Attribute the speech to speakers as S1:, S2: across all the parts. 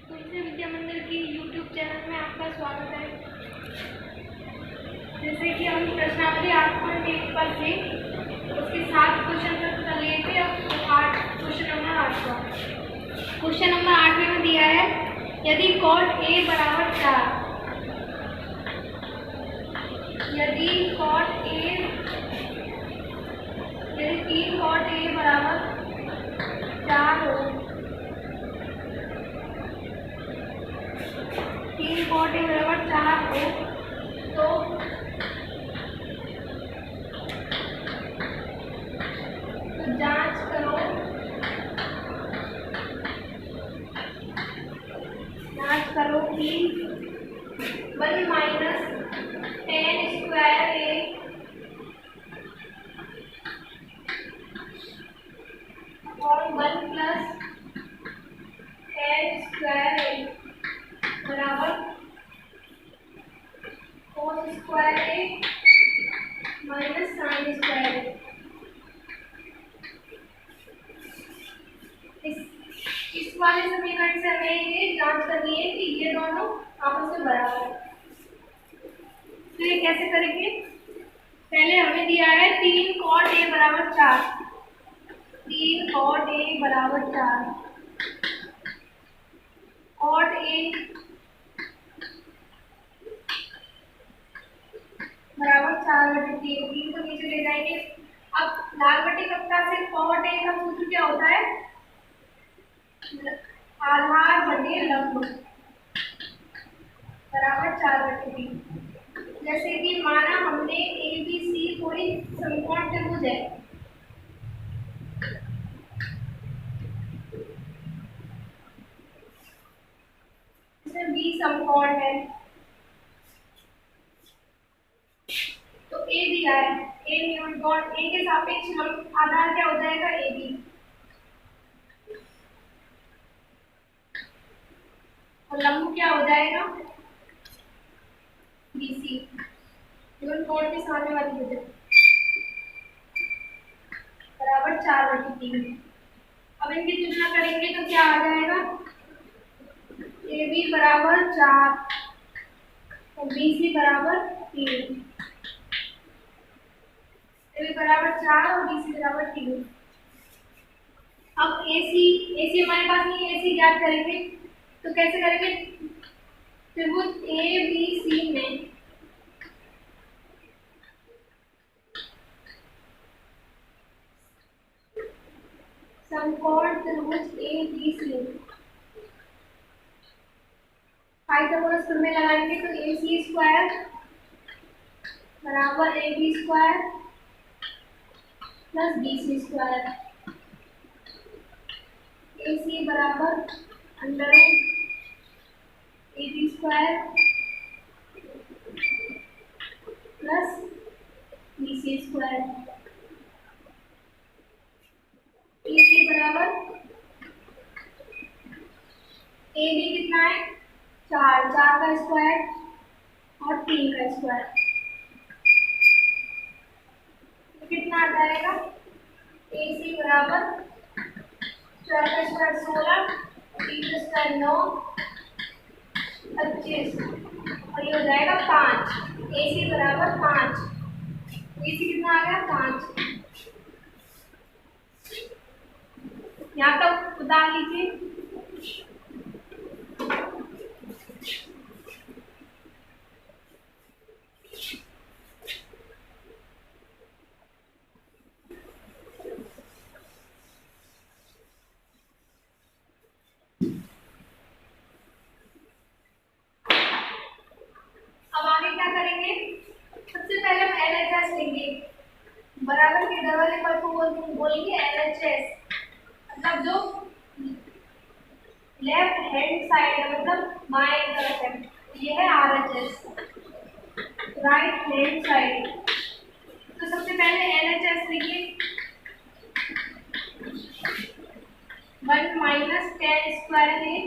S1: तुलसी विद्या मंदिर की YouTube channel में आपका स्वागत है। जैसे कि हम प्रश्नावली 8.1 पर थे, उसके 7 क्वेश्चन कर लिए थे। अब 8 क्वेश्चन नंबर 8 का क्वेश्चन नंबर 8 में दिया है, यदि कॉट ए बराबर 4, यदि 3 कॉट ए बराबर 4 हो, 3 कॉट ए बराबर 4 हो तो जांच करो कि 1 माइनस 10 स्क्वायर ए और 1 प्लस 10 स्क्वायर ए बराबर कोस स्क्वायर ए माइनस साइन स्क्वायर ए। इस वाले समीकरण से हमें ये जांच करनी है कि ये दोनों आपस में बराबर है। तो ये कैसे करेंगे? पहले हमें दिया है 3 कॉट ए बराबर 4, 3 कॉट ए बराबर 4, कॉट ए बराबर 4/3, 3 को नीचे ले जाएंगे। अब लाल बटे कप्ता से कॉट ए का सूत्र क्या होता है? आधार बटे लंब बराबर 4/3। जैसे कि माना हमने ए बी सी कोई समकोण त्रिभुज है, इसमें बी समकोण है, तो ए दिया है, ए न्यूटन कोण, ए के सापेक्ष लंब आधार क्या हो जाएगा? ए बी, और लंब क्या हो जाएगा? बी सी, न्यूटन कोण के सामने वाली वजह बराबर 4/3। अब इनकी तुलना करेंगे तो क्या आ जाएगा? ए बी बराबर 4 और बी सी बराबर 3, ए बी बराबर 4 और बी सी बराबर 3। अब ए सी हमारे पास नहीं, ए सी ज्ञात करेंगे तो कैसे करेंगे? त्रिभुज ए बी सी में समकोण त्रिभुज ए बी सी पाइथागोरस प्रमेय लगाएंगे तो ए सी स्क्वायर बराबर A B square plus B C square, A C बराबर under A B square plus B C square, A C बराबर ए बी कितना है? 4, 4 का स्क्वायर और 3 का स्क्वायर, तो कितना आ जाएगा? ए सी बराबर 4 का स्क्वायर 16, 3 का स्क्वायर 9, 25 और ये हो जाएगा 5। ए सी बराबर 5, ए सी कितना आ गया? 5। यहाँ तक उतार लीजिए। अब आगे क्या करेंगे? सबसे पहले हम एलएचएस लेंगे, बराबर के डबल इक्वल को बोलेंगे एलएचएस, मतलब जो लेफ्ट हैंड साइड है, मतलब बाएं तरफ है, ये है आरएचएस, राइट हैंड साइड। तो सबसे पहले एलएचएस लिखिए, 1 माइनस 10 स्क्वायर ए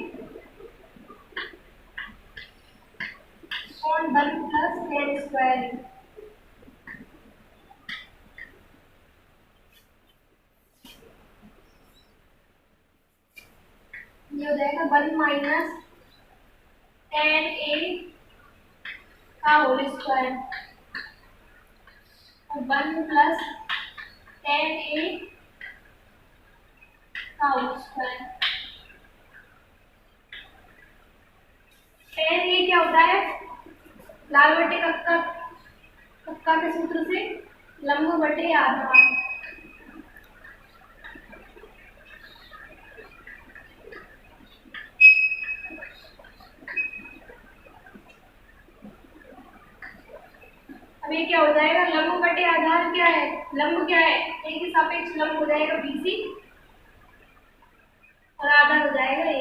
S1: और 1 प्लस 10 स्क्वायर ए। ये हो जाएगा 1 माइनस tan a का होल स्क्वायर और 1 प्लस tan a का होल स्क्वायर। tan a क्या होता है? लाल बटे कक्का, कक्का के सूत्र से लंब बटे आधार। अब ये क्या हो जाएगा? लंब बटे आधार क्या है? लंब क्या है? ए के सापेक्ष लंब हो जाएगा बीसी और आधार हो जाएगा ए।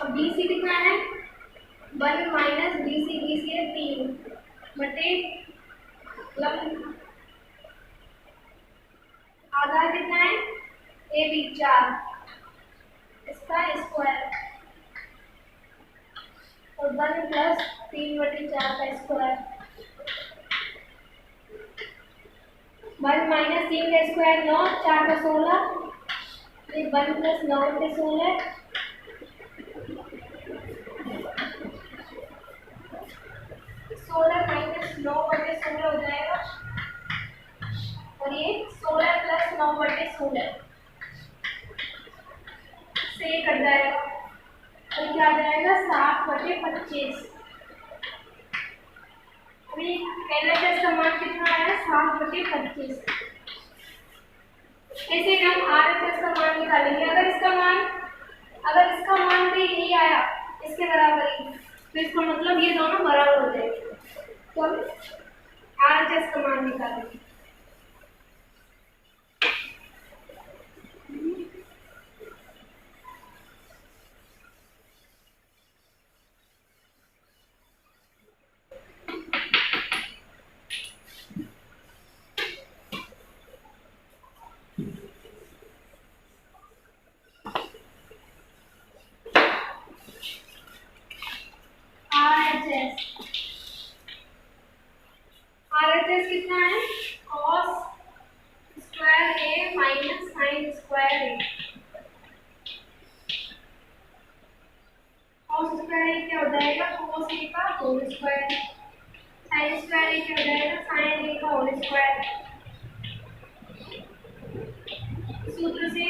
S1: अब बीसी कितना है? 1 माइनस बीसी, बीसी है 3 बटे लंब आधार कितना है? ए बी 4, इसका स्क्वायर और 1 प्लस 3 बटे 4 का स्क्वायर। 1 माइनस 3 का स्क्वायर 9, 4 का 16, 1 प्लस 9 बटे 16, 16 माइनस 9 बटे 16 हो जाएगा और ये 16 प्लस 9 बटे 16 से कट जाएगा और क्या आ जाएगा? 7 बटे 25। अभी एलएचएस का मान कितना आया? 7 बटे 25। ऐसे हम आरएचएस का मान निकालेंगे। अगर इसका मान भी यही आया, इसके बराबर ही, तो इसका मतलब ये दोनों बराबर हो जाएंगे। तो हम आरएचएस का मान निकालेंगे। आरएचएस कितना है? cos स्क्वायर ए माइनस साइन स्क्वायर ए। cos स्क्वायर ए क्या हो जाएगा? cos ए का होल स्क्वायर। साइन स्क्वायर ए क्या हो जाएगा? साइन ए का होल स्क्वायर। सूत्र से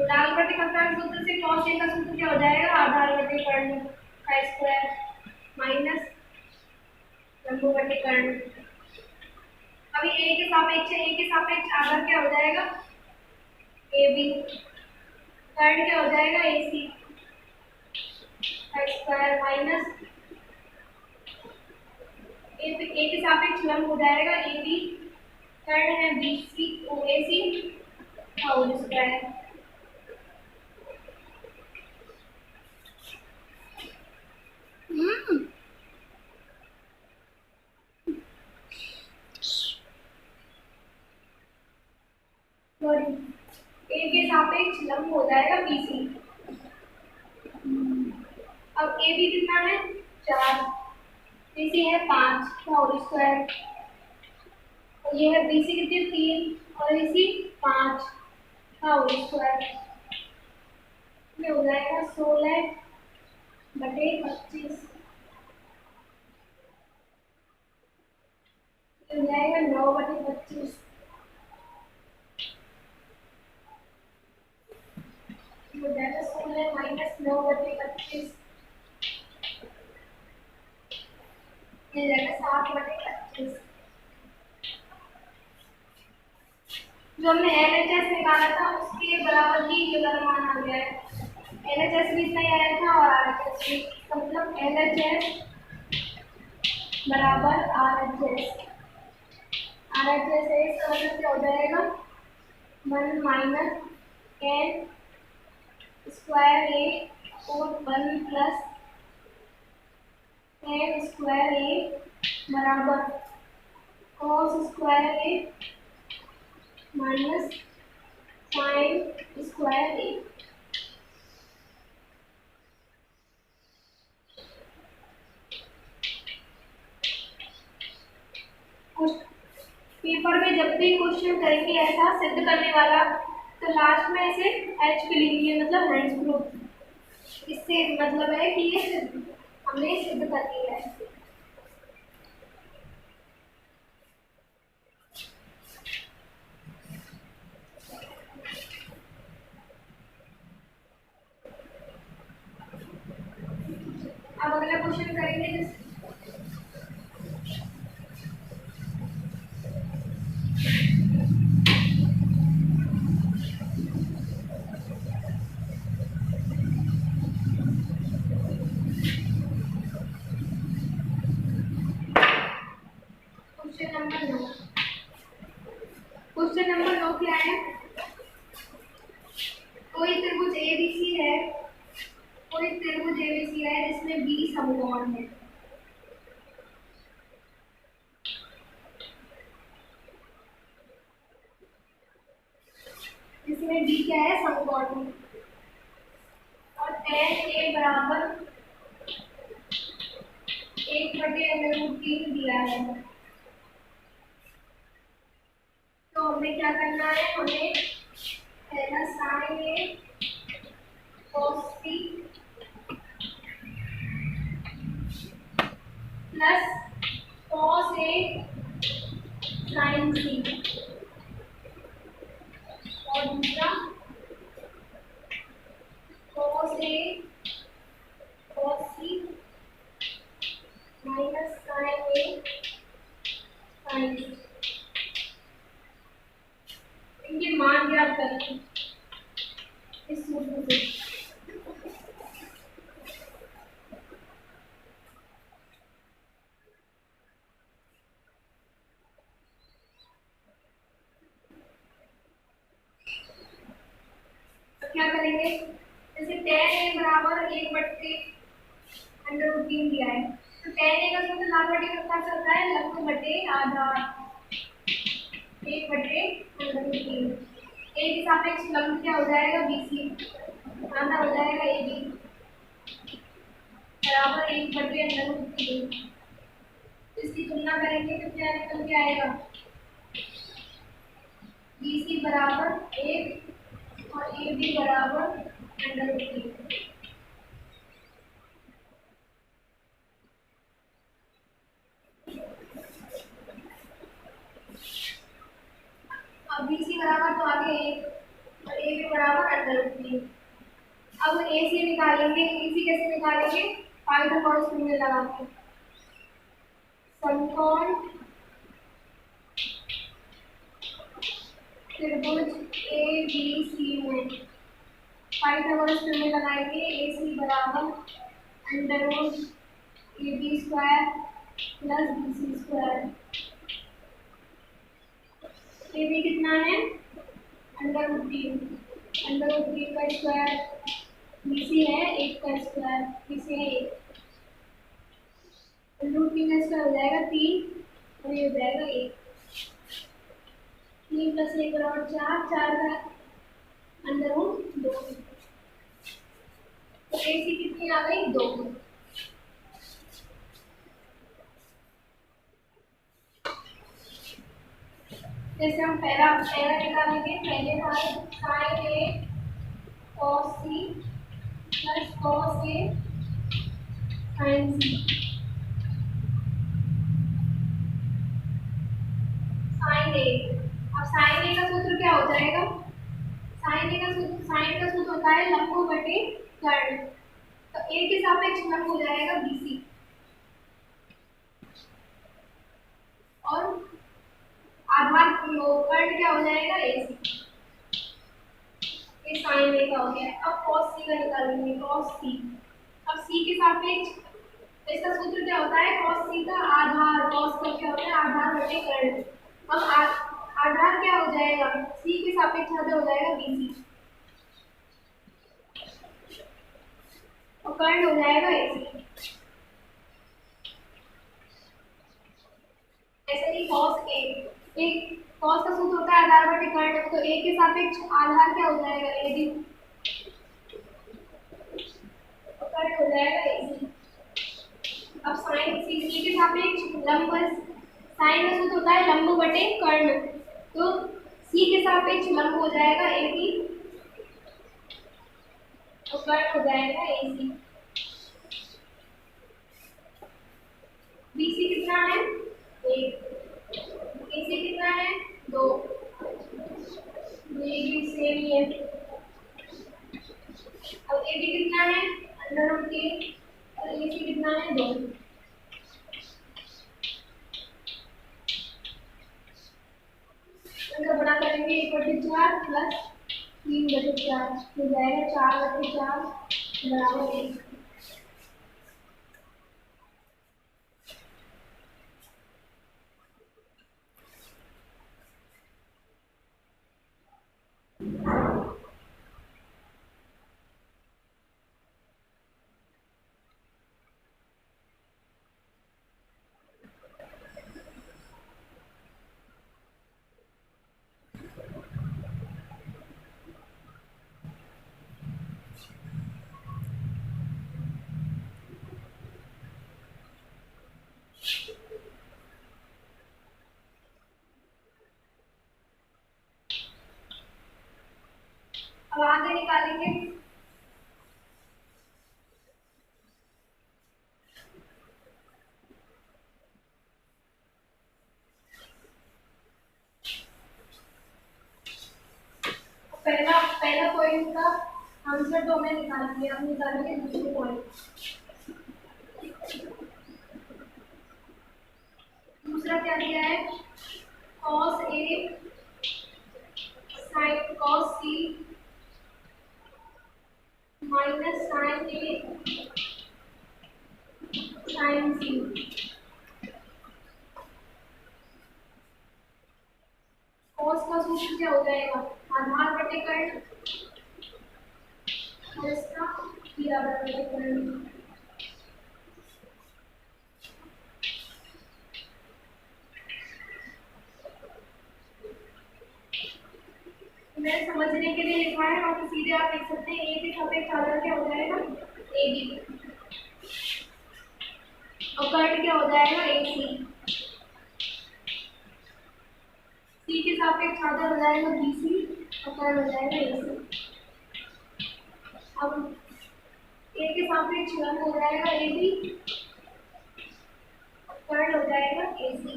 S1: लाल बटे कक्का के सूत्र से cos ए का सूत्र क्या हो जाएगा? आधार बटे कर्ण का स्क्वायर माइनस लंब बटे कर्ण। अभी ए के सापेक्ष आधार क्या हो जाएगा? A B. कर्ण क्या हो जाएगा? ए सी का स्क्वायर माइनस ए के सापेक्ष लंब हो जाएगा ए बी। कर्ण है बी सी ओ ए सी का होल स्क्वायर। ए के सापेक्ष लंब हो जाएगा बीसी। अब ए बी कितना है? 4, बीसी है 5 का होल स्क्वायर और ये है बीसी कितनी? 3 और इसी 5 का होल स्क्वायर में हो जाएगा 16 बटे 25 हो जाएगा 9 बटे 25 हो जाएगा 16 माइनस 9 बटे 25 ये जाएगा 7 बटे 25। जो हमने एलएचएस निकाला था उसके बराबर ही ये वाला मान आ गया है। एलएचएस भी इतना ही आया था और आरएचएस भी, मतलब एलएचएस बराबर आरएचएस। आरएचएस है इसका मतलब क्या हो जाएगा? 1 माइनस n स्क्वायर ए और 1 प्लस n स्क्वायर ए बराबर cos स्क्वायर ए माइनस साइन स्क्वायर ए। पेपर में जब भी क्वेश्चन करेंगे ऐसा सिद्ध करने वाला, तो लास्ट में ऐसे एच के लिखेंगे, मतलब हैंड्स प्रूफ। इससे मतलब है कि ये हमने सिद्ध कर दिया है। अब अगला क्वेश्चन करेंगे। क्वेश्चन नंबर 9 क्या है? कोई त्रिभुज एबीसी है, कोई त्रिभुज एबीसी है जिसमें बी समकोण है। जिसमें बी क्या है? समकोण है। और tan ए बराबर 1/√3 दिया है। तो हमें क्या करना है? हमें पहला sin ए cos सी प्लस cos ए sin सी, और दूसरा cos ए cos सी माइनस sin ए sin सी। इनके मान ज्ञात करें इस सूत्र से। क्या करेंगे? जैसे tan ए बराबर 1/√3 दिया है, तो tan ए का सूत्र लागू करता चलता है लघु बटे आधार 1/√3। ए के सापेक्ष लघु क्या हो जाएगा? बीसी, आधा हो जाएगा एबी बराबर 1/√3। इसकी तुलना करेंगे तो क्या निकल के आएगा? बीसी बराबर 1 और एबी बराबर √3। अब बीसी बराबर तो आगे 1 और एबी बराबर √3। अब एसी निकालेंगे। एसी कैसे निकालेंगे? पाइथागोरस थ्योरम लगा के। समकोण त्रिभुज ए बी सी में पाइथागोरस थ्योरम लगाएंगे। एसी बराबर √AB² plus BC square. AB कितना है? √3, √3 का स्क्वायर। BC है 1 का स्क्वायर, BC है 1। √3 का स्क्वायर हो जाएगा 3 और ये हो जाएगा 1। 3 + 1 बराबर 4, 4 का √2। तो AC कितनी आ गई? 2। जैसे हम पहला निकालेंगे। पहले था sin ए cos सी प्लस cos ए sin सी। sin ए, अब sin ए का सूत्र क्या हो जाएगा? sin ए का सूत्र होता है लंब बटे कर्ण। तो ए के सापेक्ष लंब हो जाएगा बीसी, और आधार कर्ण क्या हो जाएगा? एसी। ये sin ए का हो गया। अब cos सी का निकालेंगे। cos सी, अब सी के सापेक्ष इसका सूत्र क्या होता है? cos सी का आधार, cos का क्या होता है? आधार बटे कर्ण। अब आधार क्या हो जाएगा? सी के सापेक्ष आधार हो जाएगा बीसी, और कर्ण हो जाएगा एसी। ऐसे ही cos ए, एक cos का सूत्र होता है आधार बटे कर्ण, तो ए के सापेक्ष आधार क्या हो जाएगा? एबी, और कर्ण हो जाएगा एसी। अब sin सी के सापेक्ष लंब, sin का सूत्र होता होता है लंब बटे कर्ण, तो सी के सापेक्ष लंब हो जाएगा ए बी और कर्ण हो जाएगा ए सी। बी सी कितना है 1, ए सी कितना है 2, ये भी सेम ही है। अब ए बी कितना है √3 और ए सी कितना है 2। इनका बड़ा करेंगे 1/4 प्लस 3/4 हो जाएगा 4/4 बराबर 1। अब आगे निकालेंगे पहला पॉइंट का आंसर तो हमने निकाल लिया, अब निकालेंगे दूसरे पॉइंट। दूसरा क्या दिया है cos A sin cos C minus sin A sin C। cos का सूत्र क्या हो जाएगा आधार बटे कर्ण और इसका बराबर बटे कर्ण। मैंने समझने के लिए लिखा है और सीधे आप देख सकते हैं ए के सापेक्ष आधार क्या हो जाएगा ए बी और कर्ण क्या हो जाएगा ए सी। सी के सापेक्ष आधार हो जाएगा बी सी और कर्ण हो जाएगा ए सी। अब ए के सापेक्ष लंब हो जाएगा ए बी और कर्ण हो जाएगा ए सी।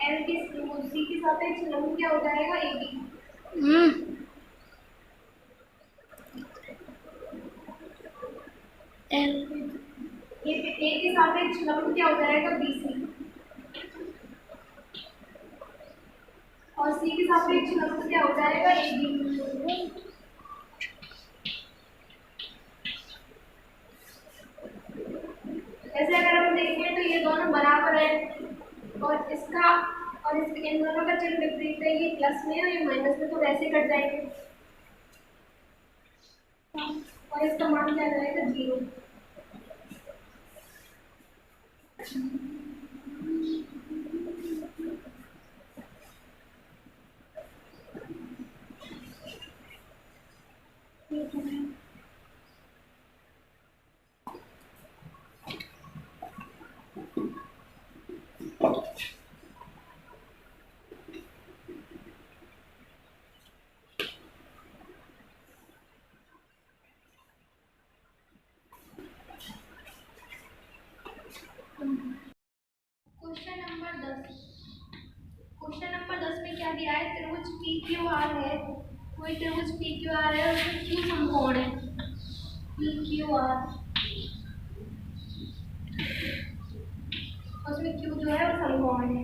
S1: एल के सी के सापेक्ष लंब क्या हो जाएगा ए बी। ए के सापेक्ष लंब क्या हो जाएगा बी सी और सी के सापेक्ष लंब क्या हो जाएगा ए बी। ऐसे अगर हम देखें तो ये दोनों बराबर है और इसका और इसके इन दोनों का चिन्ह विपरीत है, ये प्लस में और ये माइनस में, तो वैसे कट जाएंगे और इसका मान क्या जाएगा 0। क्वेश्चन नंबर 10 में क्या दिया है त्रिभुज PQR है, कोई त्रिभुज PQR है और उसमें Q समकोण है PQR, उसमें Q जो है वो समकोण है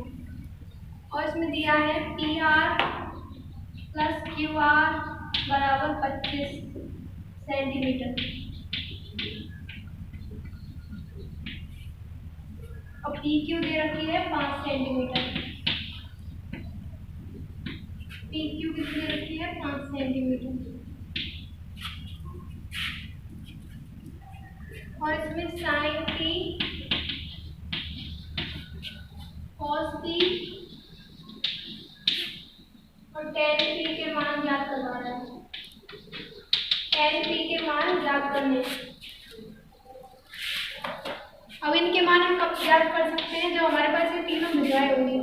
S1: और इसमें दिया है PR प्लस QR बराबर 25 सेंटीमीटर और PQ दे रखी है 5 सेंटीमीटर। PQ कितनी दे रखी है 5 सेंटीमीटर और इसमें sin T cos T और tan P के मान ज्ञात करवा रहा है। tan P के मान ज्ञात करने अब इनके मान हम कब ज्ञात कर सकते हैं, जब हमारे पास ये तीनों भुजाएं होंगी।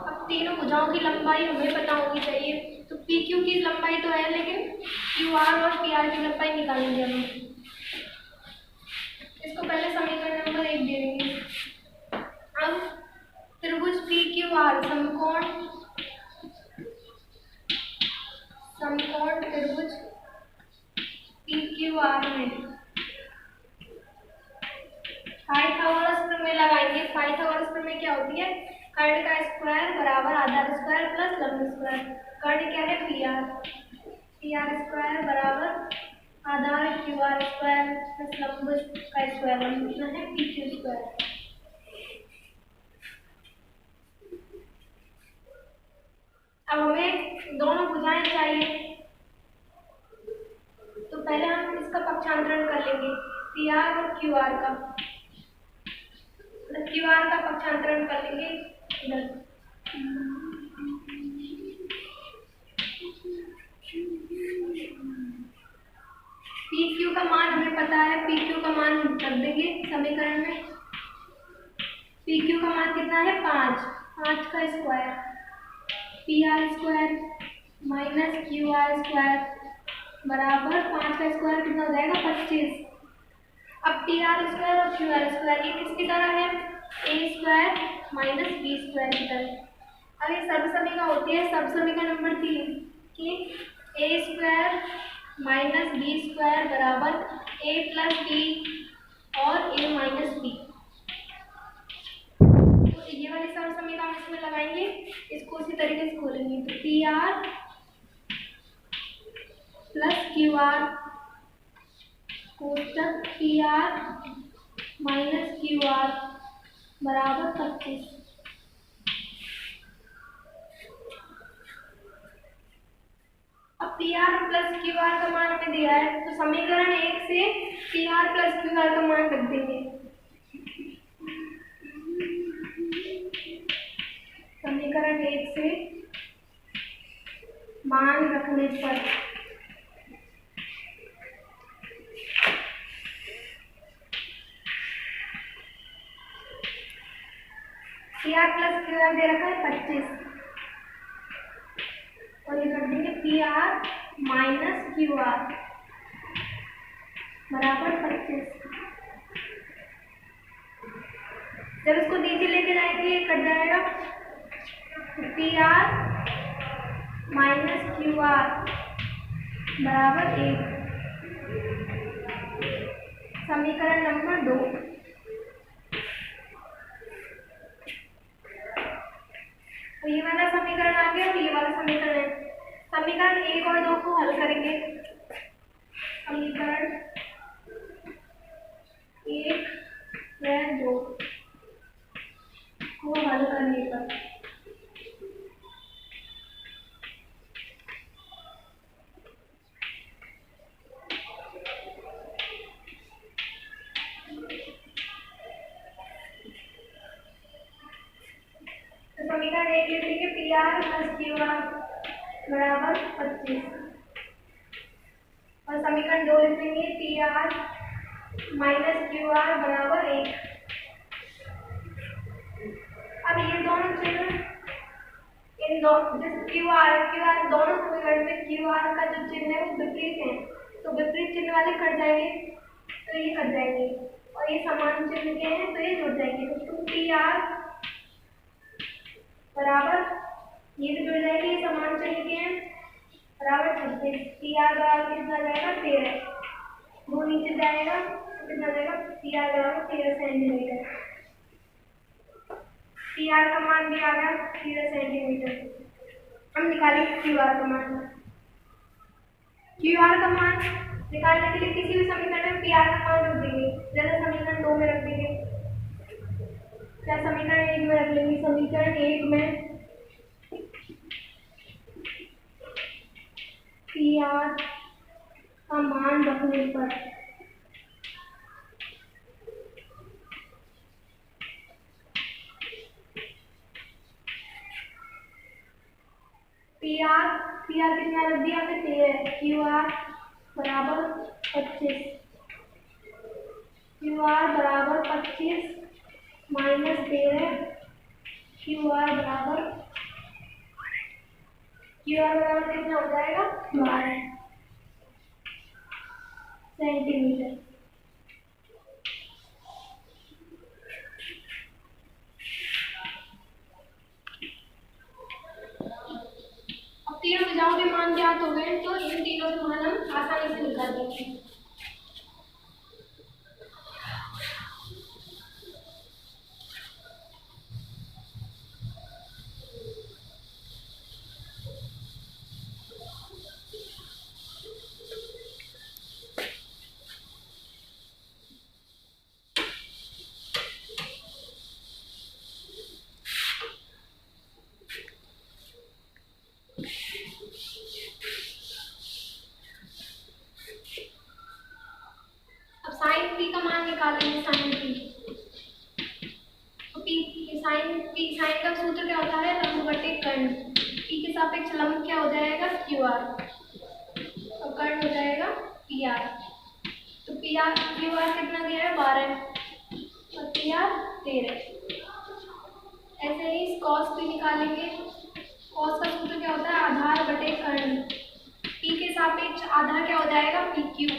S1: अब तीनों भुजाओं की लंबाई हमें पता होनी चाहिए, तो पी क्यू की लंबाई तो है, लेकिन क्यू आर और पी आर की लंबाई निकालेंगे हम। इसको पहले समीकरण नंबर 1 दे देंगे। अब त्रिभुज पी क्यू आर समकोण त्रिभुज पी क्यू आर में पाइथागोरस प्रमेय लगाएंगे। पाइथागोरस प्रमेय क्या होती है, कर्ण का स्क्वायर बराबर आधार स्क्वायर प्लस लंब स्क्वायर। कर्ण क्या है, पी आर स्क्वायर बराबर आधार क्यू आर स्क्वायर प्लस लंब का स्क्वायर, लंब कितना है पी क्यू स्क्वायर। अब हमें दोनों भुजाएं चाहिए, तो पहले हम इसका पक्षांतरण कर लेंगे, पी आर और क्यू आर का। क्यू आर का पक्षांतरण कर लेंगे इधर। पी क्यू का मान हमें पता है, पी क्यू का मान रख देंगे समीकरण में। पी क्यू का मान कितना है, 5 का square, P R square minus Q are square बराबर 5 का स्क्वायर कितना हो जाएगा, 25। अब टी आर स्क्वायर और क्यू आर स्क्वायर ये किसकी तरह है, ए स्क्वायर माइनस बी स्क्वायर की तरह। अब ये सर्वसमीका होती है, सर्वसमीका नंबर 3 कि ए स्क्वायर माइनस बी स्क्वायर बराबर ए प्लस बी और ए माइनस बी। तो ये वाली सर्वसमीका हम इसमें लगाएंगे, इसको उसी तरीके से खोलेंगे। तो P R plus Q R कोष्टक P R minus Q R बराबर 25। अब P R plus Q R का मान हमें दिया है, तो समीकरण 1 से P R plus Q R का मान रख देंगे। समीकरण 1 से मान रखने पर P R plus Q R दे रखा है 25, और ये कर देंगे P R minus Q R बराबर 25। जब इसको नीचे लेके जाएंगे ये कट जाएगा, तो P R minus Q R बराबर 1। समीकरण नंबर 2। तो ये वाला समीकरण आ गया, तो ये वाला समीकरण है। समीकरण 1 और 2 को हल करेंगे। समीकरण 1 व 2 को हल करने पर समीकरण 1 लिख देंगे P R plus Q R बराबर 25, और समीकरण 2 लिख देंगे P R minus Q R बराबर 1। अब ये दोनों चिन्ह, इन दोनों क्यू आर दोनों समीकरण में क्यू आर का जो चिन्ह है वो विपरीत है, तो विपरीत चिन्ह वाले कट जाएंगे, तो ये कट जाएंगे, और ये समान चिन्ह के हैं तो ये जुड़ जाएंगे। तो 2pr बराबर ये भी जुड़ जाएगी, ये समान चिन्ह के हैं, बराबर 26। pr बराबर कितना जाएगा, 13। वो नीचे जाएगा तो कितना जाएगा, pr बराबर 13 सेंटीमीटर। pr का मान भी आ गया 13 सेंटीमीटर। हम निकालेंगे qr का मान। qr का मान निकालने के लिए किसी भी समीकरण में pr का मान रख देंगे, जैसे समीकरण 2 में रख देंगे या समीकरण 1 में रख लेंगे। समीकरण 1 में pr का मान रखने पर pr कितना रख दिया हमने, qr बराबर 25। क्यू आर बराबर 25 माइनस 13, क्यू आर बराबर कितना हो जाएगा 12 सेंटीमीटर। अब तीनों भुजाओं के मान ज्ञात हो गए तो इन तीनों के मान हम आसानी से निकाल देंगे। अब साइन पी का मान निकालेंगे। साइन पी तो साइन का सूत्र क्या होता है लंब बटे कर्ण। पी के सापेक्ष लंब क्या हो जाएगा क्यू आर और कर्ण हो जाएगा पी आर। तो पी आर क्यू आर कितना दिया है 12 और पी आर 13। ऐसे ही कॉस भी निकालेंगे। कॉस का सूत्र क्या होता है आधार बटे कर्ण। पी के सापेक्ष आधार क्या हो जाएगा पी क्यू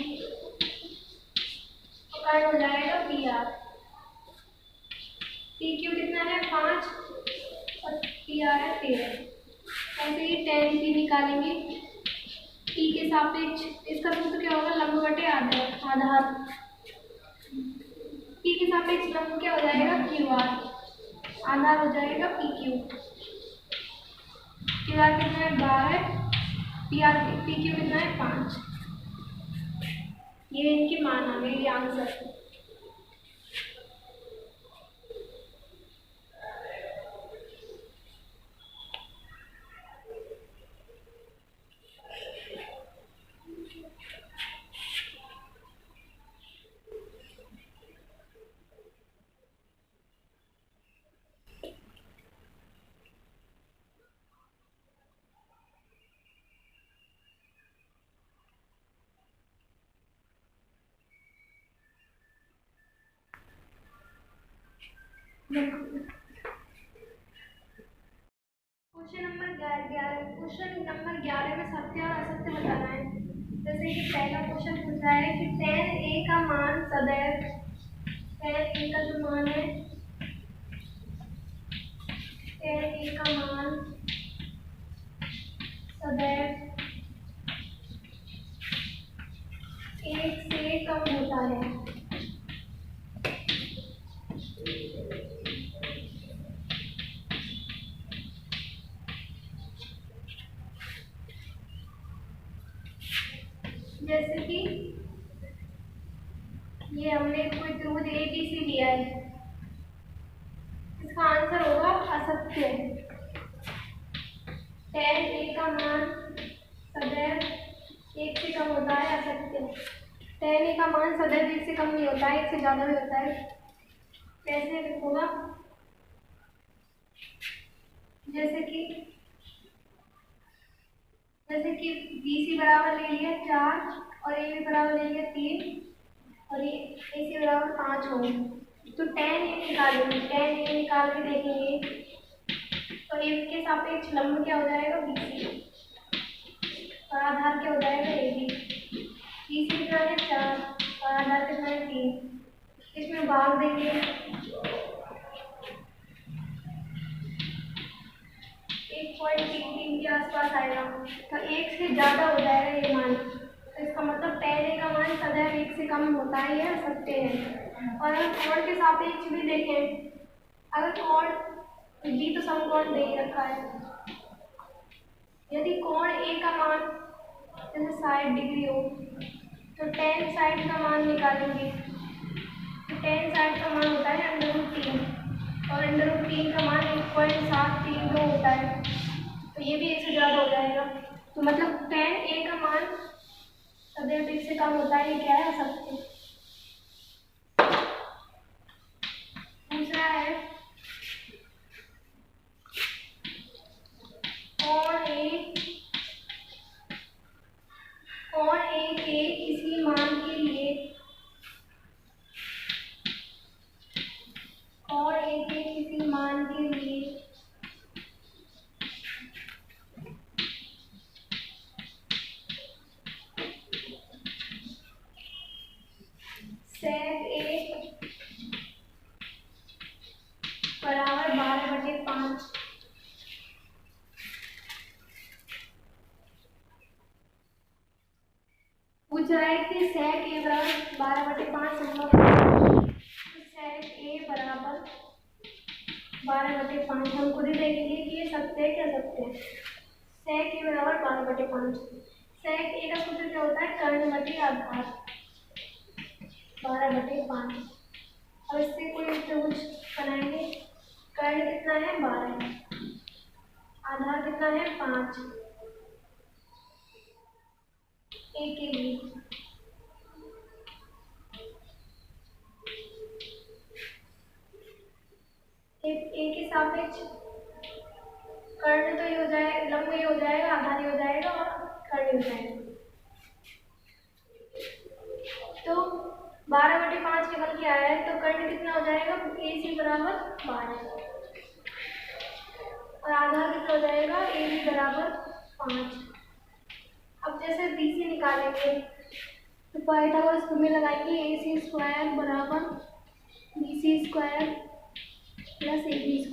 S1: और कर्ण हो जाएगा पी आर। पी क्यू कितना है 5 और पी आर है 13। ऐसे ही tan पी निकालेंगे। पी के सापेक्ष इसका सूत्र क्या होगा लंब बटे आधार। पी के सापेक्ष लंब क्या हो जाएगा क्यू आर आधार हो जाएगा पी क्यू। क्यू आर कितना है 12 पी क्यू कितना है 5। ये इनके मान आ गए ये आंसर। क्वेश्चन नंबर 11 में सत्य और असत्य बताना है। जैसे कि पहला क्वेश्चन पूछा है कि tan a का मान सदैव tan a का जो मान है tan a का मान सदैव 1 से कम होता है। जैसे कि ये हमने कोई त्रिभुज ABC लिया है इसका आंसर होगा असत्य। tan a का मान सदैव 1 से कम होता है असत्य। tan a का मान सदैव 1 से कम नहीं होता है 1 से ज़्यादा भी होता है। कैसे होगा जैसे कि BC बराबर ले लिया 4 और AB बराबर ले लिया 3 और ये AC बराबर 5 होंगे तो tan A निकालेंगे। tan A निकाल के देखेंगे तो इसके सापेक्ष लंब क्या हो जाएगा BC और आधार क्या हो जाएगा AB। BC कितना है 4 और आधार कितना है 3। इसमें भाग देंगे 1.33 के आसपास आएगा तो 1 से ज़्यादा हो जाएगा ये मान। तो इसका मतलब tan A का मान सदैव 1 से कम होता है यह सत्य है। और अगर कोण के सापेक्ष भी देखें अगर कोण B तो समकोण दे ही रखा है। यदि कोण A का मान जैसे 60 डिग्री हो तो tan 60 का मान निकालेंगे तो tan 60 का मान होता है √3 और √3 का मान 1.732 होता है तो ये भी 1 से ज़्यादा हो जाएगा। तो मतलब tan A का मान सदैव 1 से कम होता है ये क्या है असत्य। दूसरा है कोण A के किसी मान के लिए पूछ रहा है कि sec a बराबर 12/5 संभव है। तो sec a बराबर 12/5 हम खुद ही देखेंगे कि ये सत्य है क्या सत्य है। sec a बराबर 12/5। sec a का सूत्र क्या होता है, कर्ण बटे आधार 12/5। अब इससे कोई त्रिभुज बनाएंगे। कर्ण कितना है 12, आधार कितना है 5 a के लिए। a के सापेक्ष कर्ण तो ये हो जाएगा, लंब ये हो जाएगा, आधार ये हो जाएगा और कर्ण हो जाएगा। तो 12/5 निकल के आया है, तो कर्ण कितना हो जाएगा, AC बराबर 12 और आधार कितना हो जाएगा, AB बराबर 5। अब जैसे BC निकालेंगे तो पाइथागोरस प्रमेय लगाएंगे। AC² बराबर BC² प्लस AB²।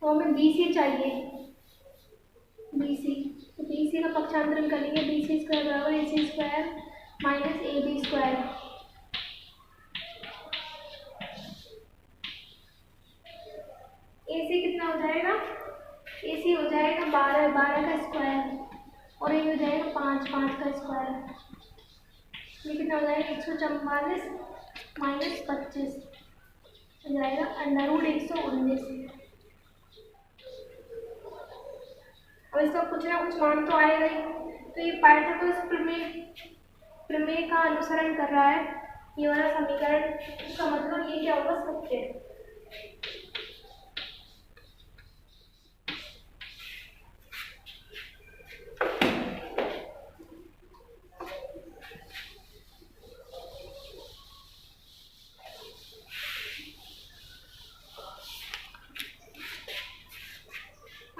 S1: तो हमें BC चाहिए, BC तो BC का पक्षांतरण करेंगे। BC² बराबर AC² माइनस AB²। AC कितना हो जाएगा, AC हो जाएगा 12 का स्क्वायर और ये हो जाएगा 5 का स्क्वायर। ये कितना हो जाएगा 144 माइनस 25 हो जाएगा √119। अब इसका कुछ ना कुछ मान तो आएगा ही। तो ये पाइथागोरस प्रमेय का अनुसरण कर रहा है ये वाला समीकरण। इसका मतलब ये क्या होगा, सत्य है।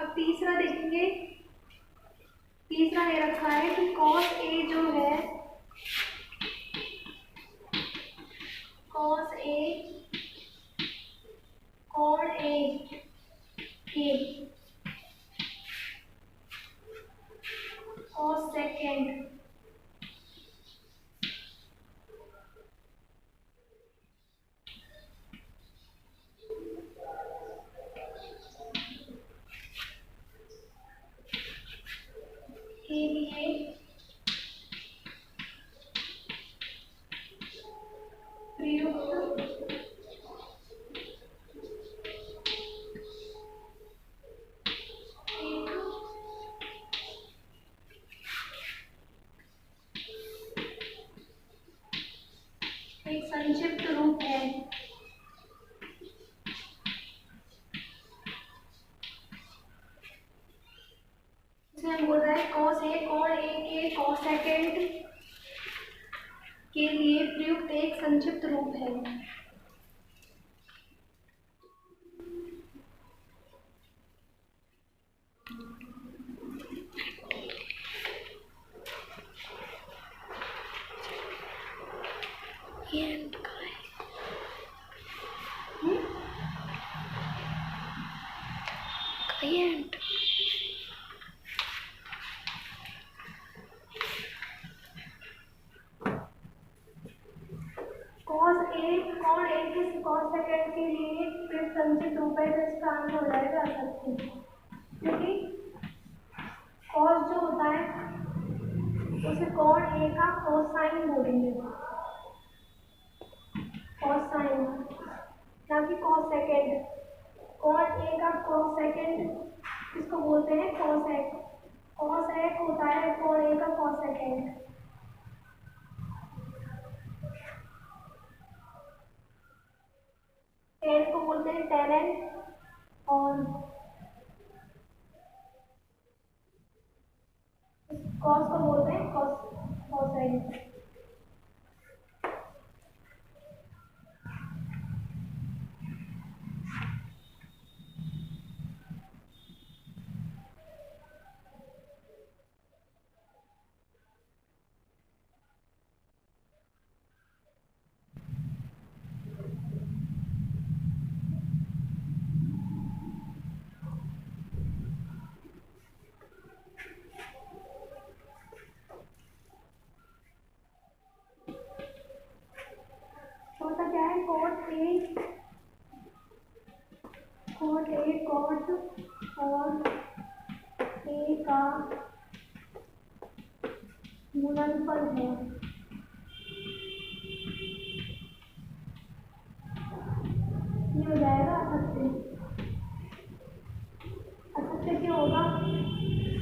S1: अब तीसरा देखेंगे। तीसरा ये रखा है कि cos A जो है, cos A कोण A के cos सेकेंड के लिए प्रयुक्त एक संक्षिप्त रूप है। इसमें बोल रहा है cos A कोण A के cos सेकेंड के लिए प्रयुक्त एक संक्षिप्त रूप है। cos A कोण A के cos सेकेंड के लिए फिर संक्षिप्त रूप है, तो इसका आंसर हो जाएगा असत्य। क्योंकि cos जो होता है उसे कोण A का कोसाइन बोलेंगे, कोसाइन ना कि cos सेकेंड। कोण A का cos सेकेंड इसको बोलते हैं cosec। cosec होता है कोण A का cos सेकेंड। tan को बोलते हैं tan और cos को बोलते हैं cosine। और ए का गुणनफल है। ये हो जाएगा असत्य। असत्य क्या होगा?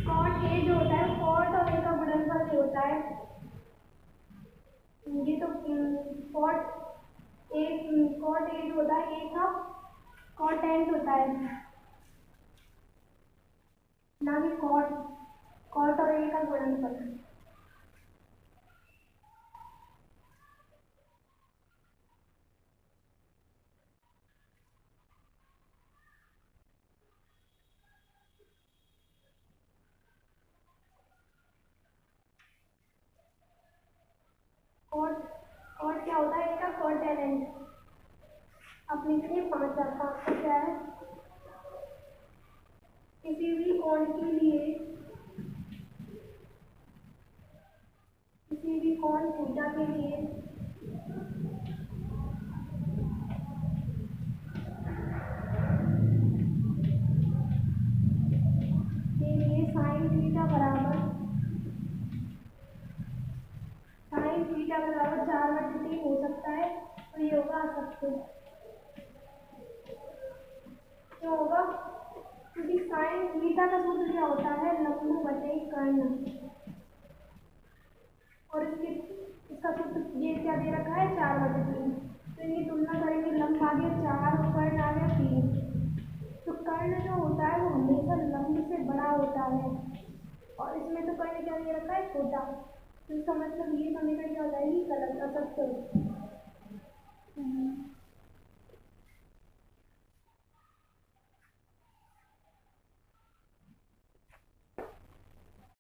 S1: कॉट ए जो होता है, कॉट और ए का गुणनफल जो होता है, ये तो कॉट ए जो होता है, ए का कॉटेंट होता है, ना कि कॉट और ए का गुणनफल। कॉट क्या होता है? ए का कॉटेंट। अब लिखिए 5 क्या है? किसी भी कोण के लिए, किसी भी कोण थीटा के लिए साइन थीटा बराबर 4/3 हो सकता है। तो ये होगा असत्य। क्यों होगा? क्योंकि साइन थीटा का सूत्र क्या होता है? लंब बटे कर्ण। और इसका सूत्र ये क्या दे रखा है? 4/3। तो इनकी तुलना करेंगे, लंब आ गया 4 और कर्ण आ गया 3। तो कर्ण जो होता है वो हमेशा लंब से बड़ा होता है, और इसमें तो कर्ण क्या दे रखा है? छोटा। तो इसका मतलब ये समीकरण क्या हो जाएगी? गलत, असत्य।